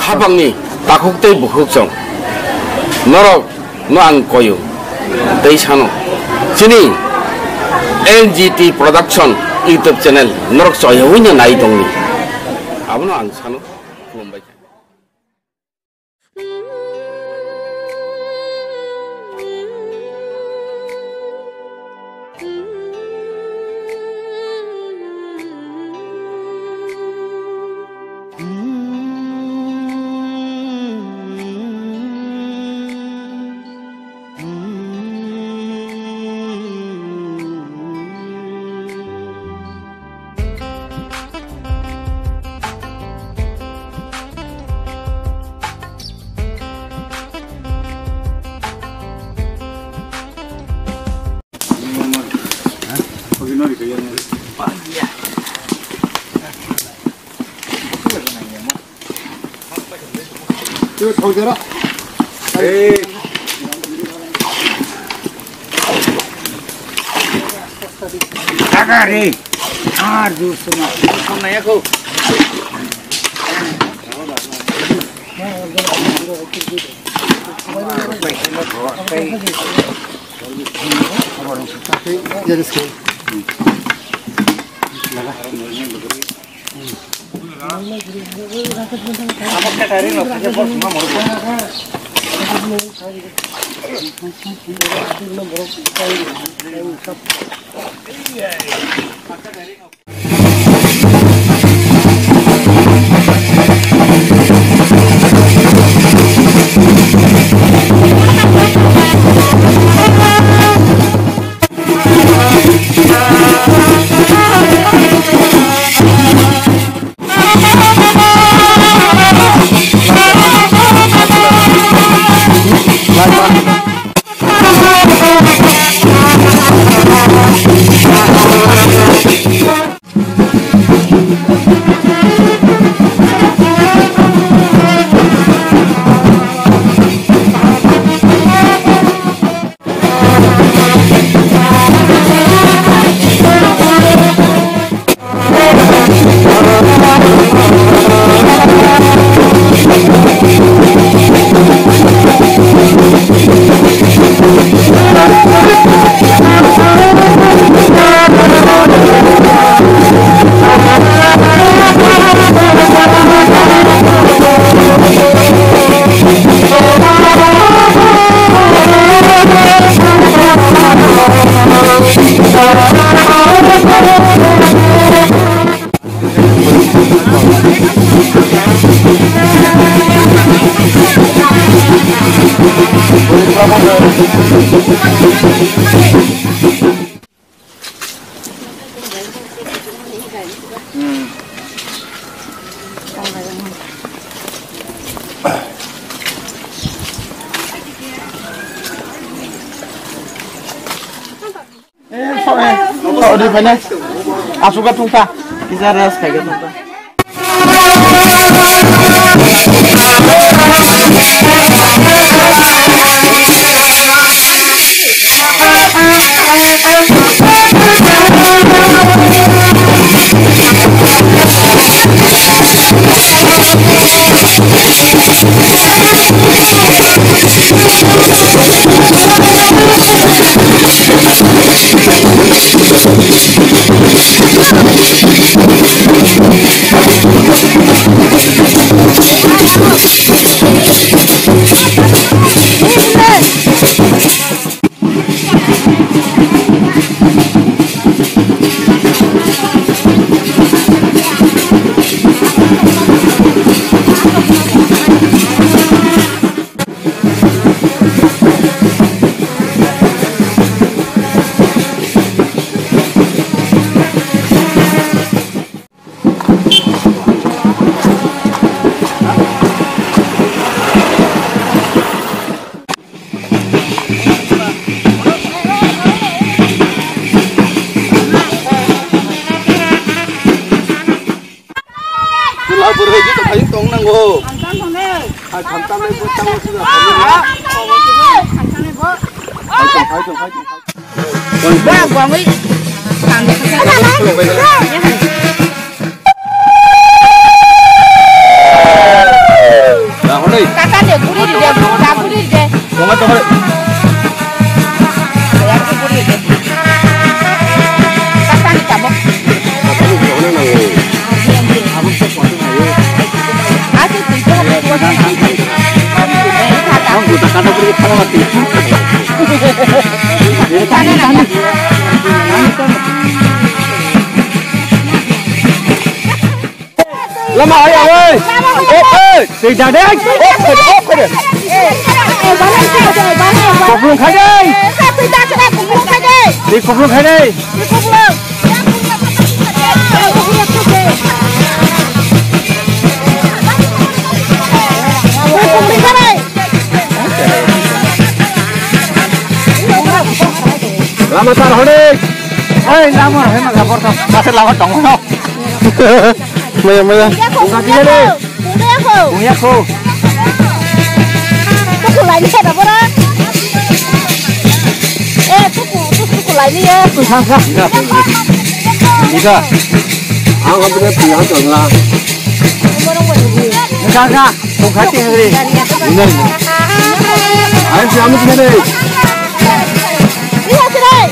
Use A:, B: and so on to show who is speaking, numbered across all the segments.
A: 하방니 딱혹대 부걱정 너로 너안 거유 대이사노 지니 NGT 프로덕션 유튜브 채널 너로 써요이냐 나이동니 아무나 안 사노 그건 바이
B: 이거 저기라.
A: 에이.
B: 나가리. 아, 주스마.
A: 손나야 고.
B: Di mana? Asuka tungta. Bisa ras kayak tungta.
A: Lama ayah woi. Tidak deh. Koplung khai đây. Đi koplung khai đây. Lama tar hode. Lama hai mà gặp con. Ta sẽ lama tổng không? Mày. Buka kia đi. Buka khô.
C: Tuku lại đi đâu đó? Tuku lại đi.
A: Đi ra. Ang không biết tiếng Anh là. Ra. Không khai tiếng gì. Nên. Anh xem cái này.
C: Đi ra đây.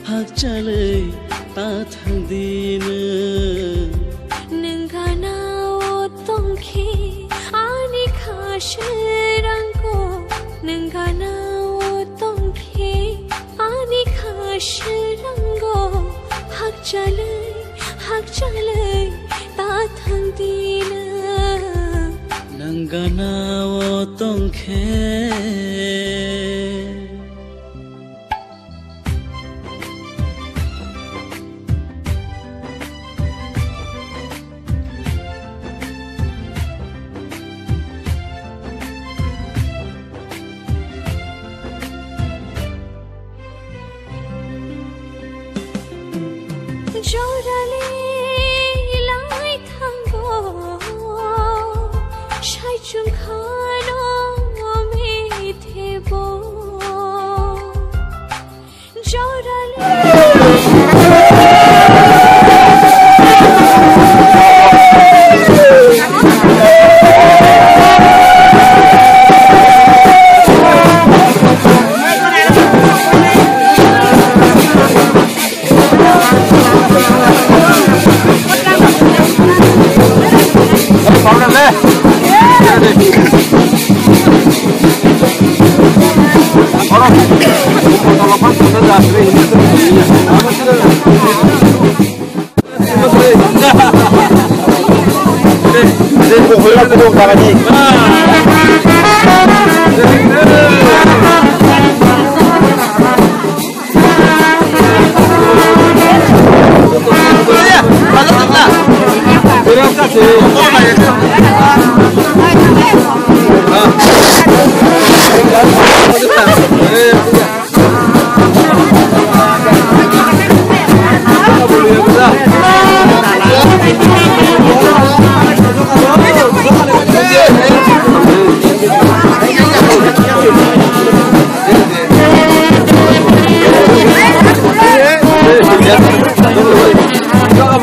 D: hak chale ta thadin nangana o tongkhe ani khashrango nangana o tongkhe ani khashrango hak chale ta thadin nangana o tongkhe Jorale lai thango shai chung khano me thebo jorale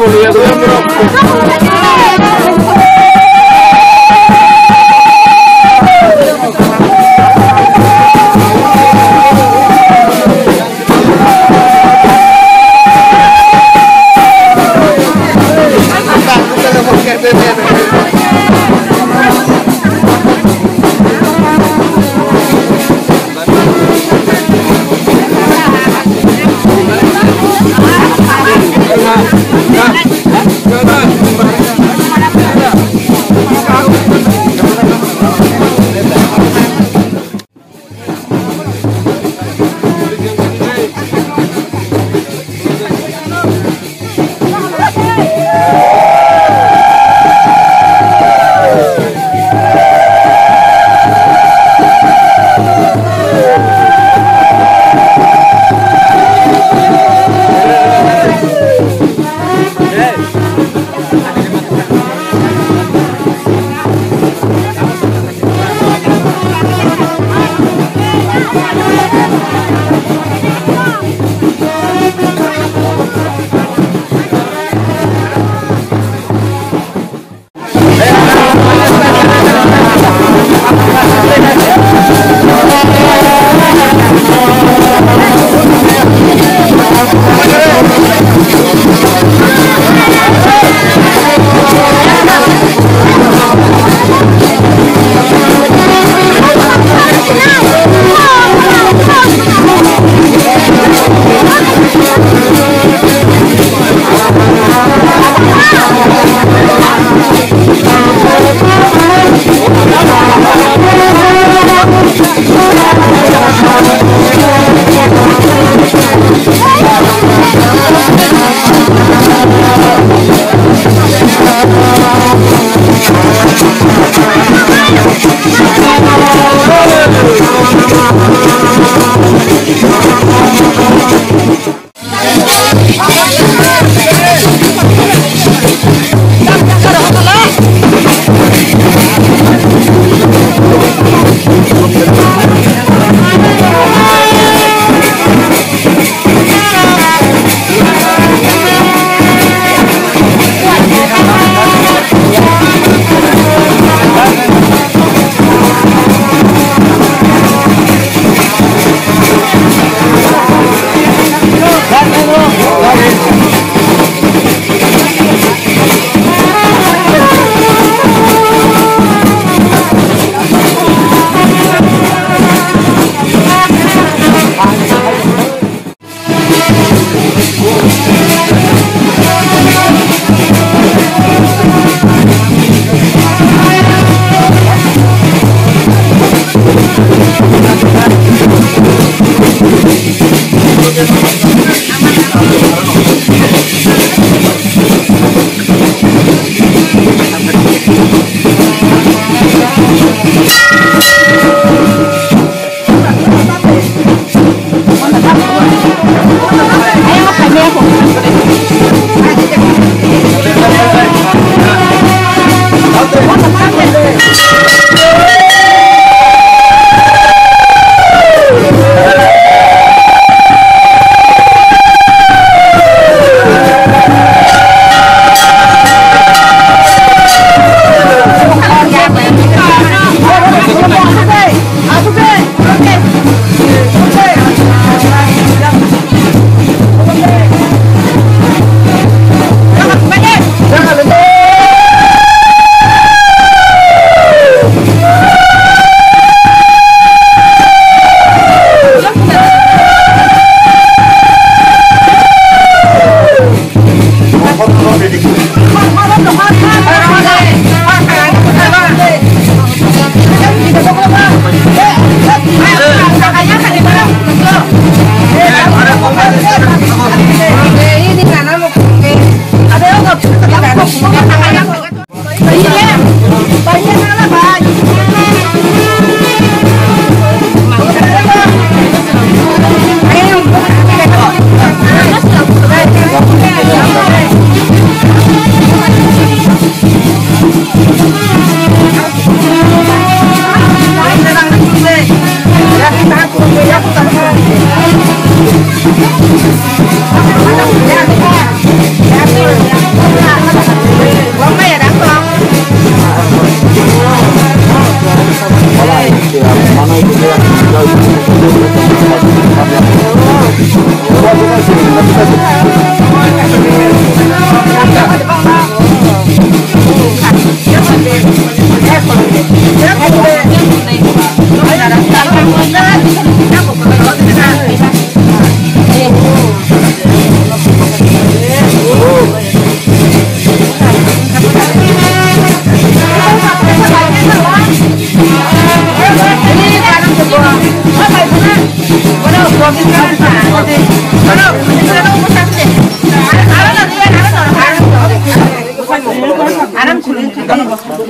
C: Ayo,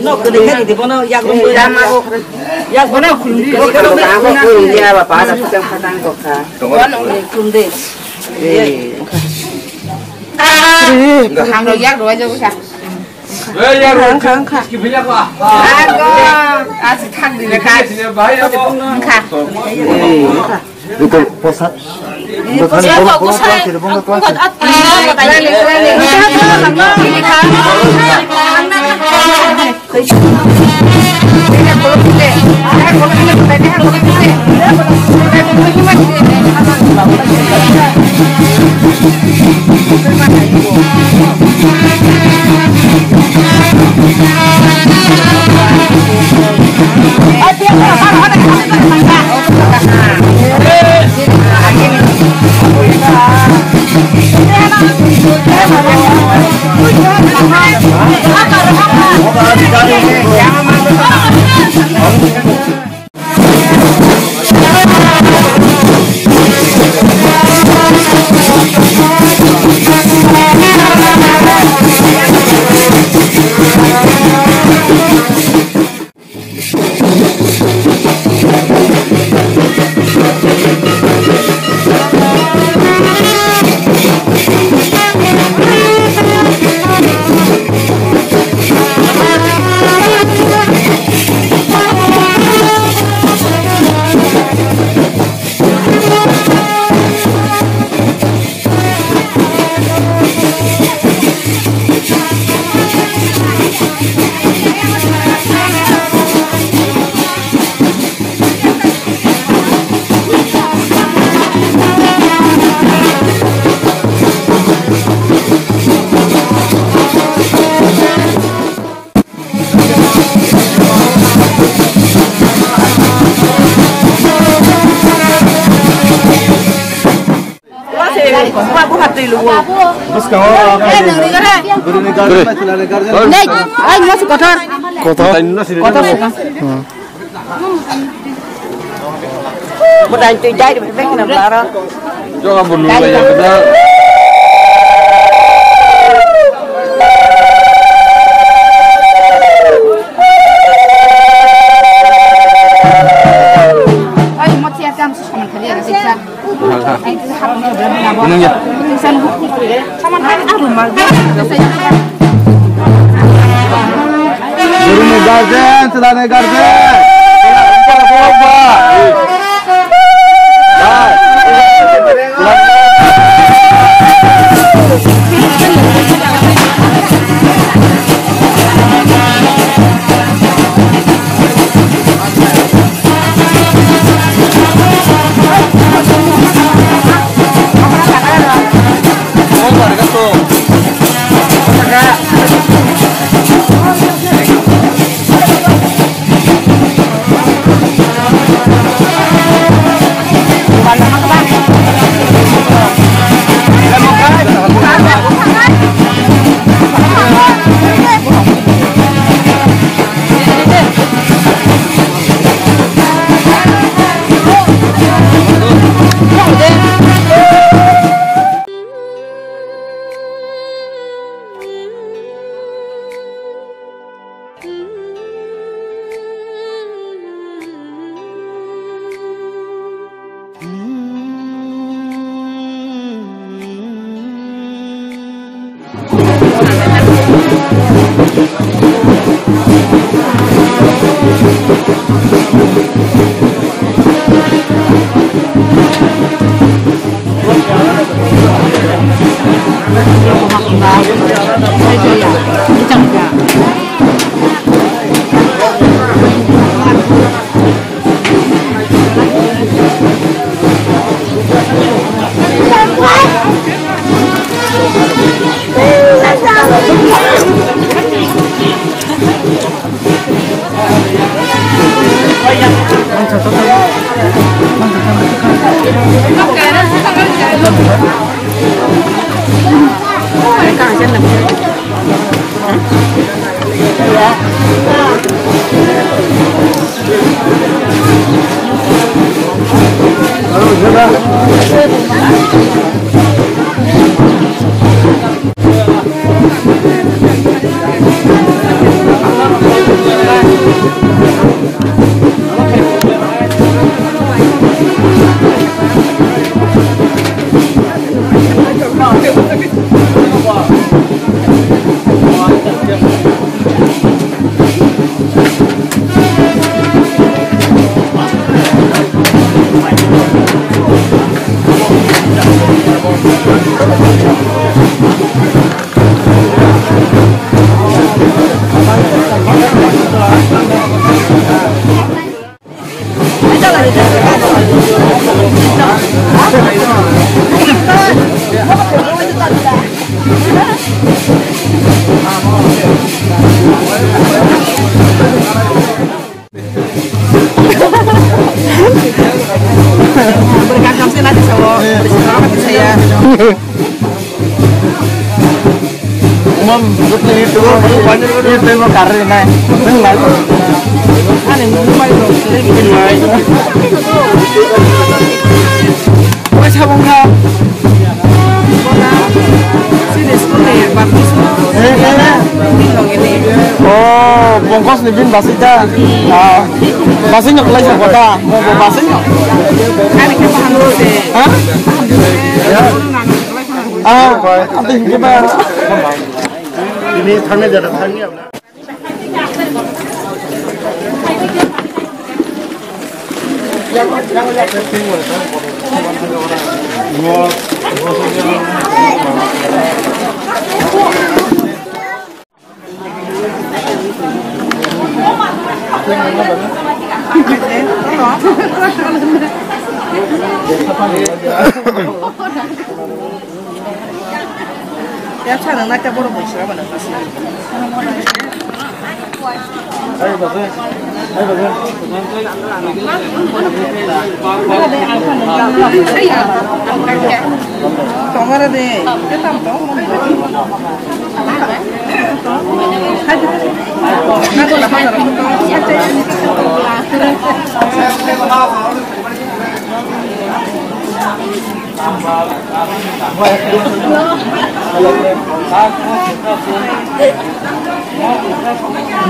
E: nó cứ đi hết thì bọn nó yak luôn yak bọn nó khung đi
B: dia bapak ada sedang patang kok kak.
E: bọn nó khung đi
C: hàng rồi yak rồi cho cái
A: khang kibnya ko
C: asik khang di lekat khang
B: Itu posat. Bukan
C: Nek, anh masuk kotor.
E: Một anh chơi dây thì phải làm sao đó
A: cho buồn nuôi yang kita
C: Anh mau siap jam sama kalian nasi jam. Anh cứ học nó berapa nama? Insan hukum boleh. Sama kan arum mal.
B: Guru garden, celana garden. Mom, good to eat. You tell me curry na.
E: Ano yung may What's happening now?
B: Oh, bongkos ni bin basita. Basin nyok lagi kota. Mau basin nyok? Hah? Nanti gimana? Ini tanya jadi tanya.
E: Ya 차는 나한테 물어보고 있어. 봐봐.
B: Ayo bagus. Ayo bagus.
E: 정말에 일단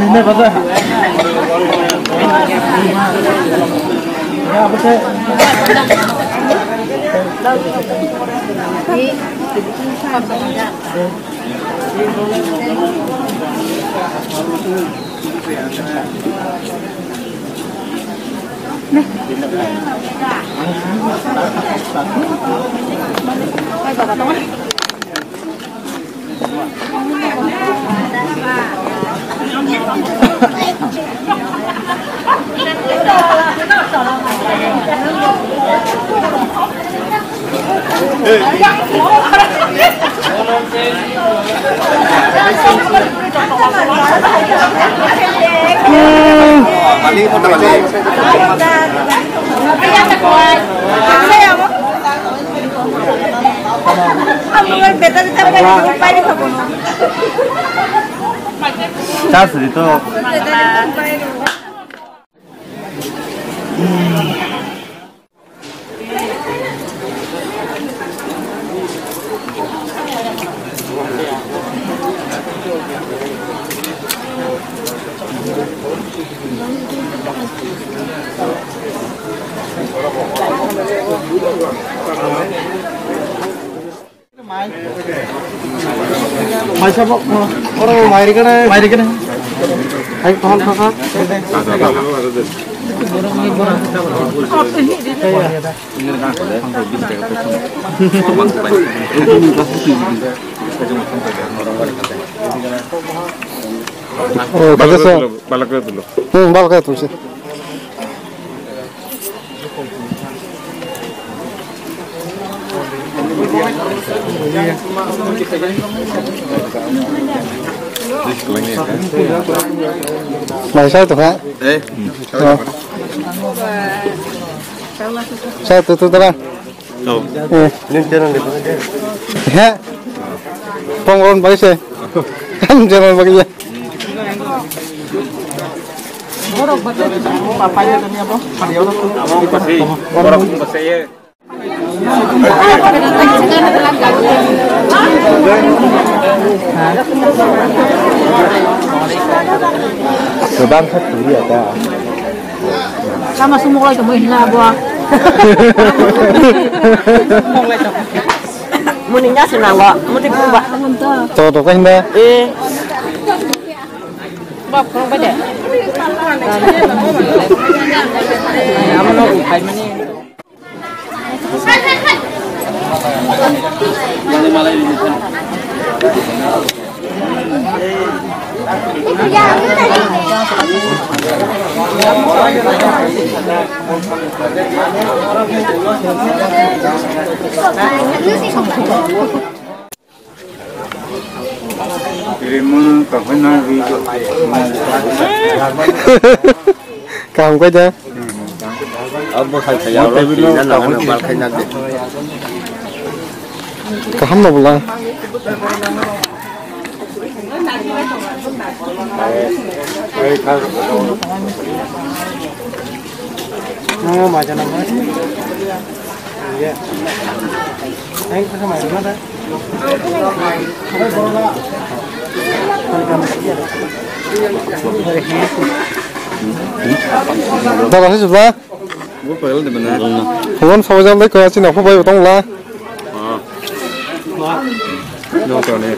B: Ini betul. Ya betul.
A: Balik mo na balik.
B: Cas itu. Mai siapa? Orang mai di kana. Mai di kana. Hai pohon kakak. Oh, bagus ya. Balaknya dulu. Balaknya dulu sih. Saya tuh kan? Saya tuh teman. Oh. Ini jalan di mana? Ya. Pengurun bagi saya. Kan jalan bagi ya.
E: Borok baca papanya tadi apa? Padiola tuh.
A: Borok saya.
B: Sebang satu ya ta.
C: Sama semua itu mungkin buah.
E: Muningnya senang kok, mesti berubah.
B: Tuh kan dah.
E: Bab kau baca. Aman lo, kain mana? Malah ini.
A: Kirimun kahuna video.
B: Kamu aja.
A: Abu saya roti dan lawan balkai nanti.
B: Kamu mau pulang? Mà cho nó mới. Anh có mày đúng không? Đâu là hết rồi ba? Bố phải lên thì mình nè. Không phải ra lấy coi xin nào không phải ở trong là. Đâu cho này.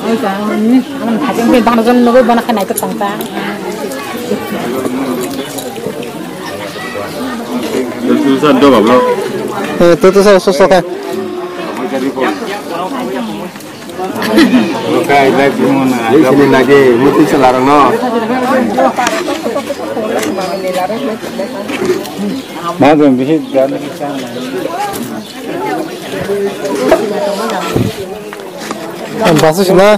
C: Ôi trời ơi, mình phải trong bên ban dân nó bên cái này cái tầng ta.
A: Tôi dân đâu bảo lo.
B: Tôi sao cái.
A: Okay, live mo na. Sini lagi, muti sa larang no. Bagong bihit gana kita.
B: Anh bảo gì nữa?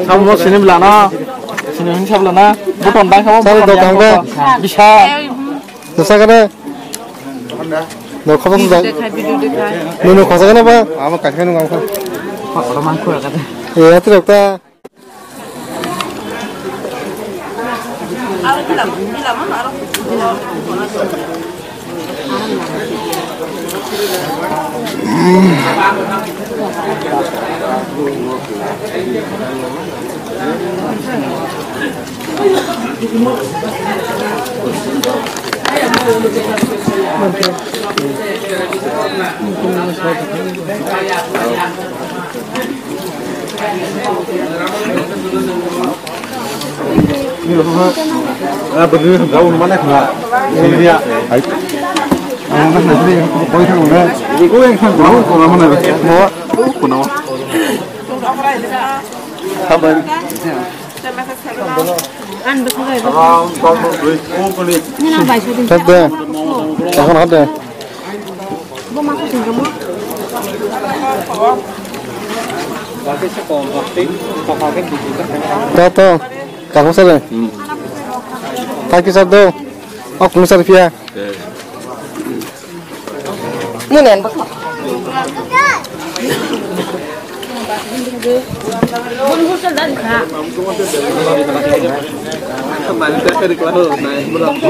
A: Không có sini là nó. Sini không sắp là nó. Bố còn đang không?
B: Sao đâu càng đây?
A: Bisa.
B: Được sao cái đây? Nó không được. Nó khó sao cái này ba? Mà cảnh cái nó không.
A: Orang mangkuk kata.
B: Iya, itu dokter.
A: Bener gaun mana kena? Ini dia. Mana nanti kau yang mana? Kau yang gaun kau mana? Mau? Kuno. Kabar.
C: Ăn được rồi.
A: Con đuôi cô đi.
C: Như nào bài số tiền.
B: Thật đấy. Sao không hết đấy?
C: Bố má có tiền không?
B: Tahu, kamu salah. Kaki satu, aku misal via.
E: Munen.
C: Bun bukan dan kak.
A: Kemarin saya dari kelas naik berapa?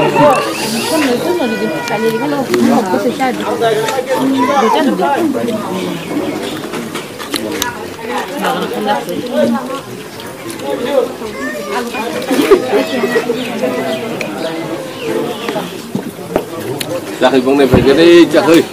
C: Kan itu mau dikali kan lo mau bisa jadi. Bukan dia.
A: Chắc thì vấn đề phải cái đi chắc ơi.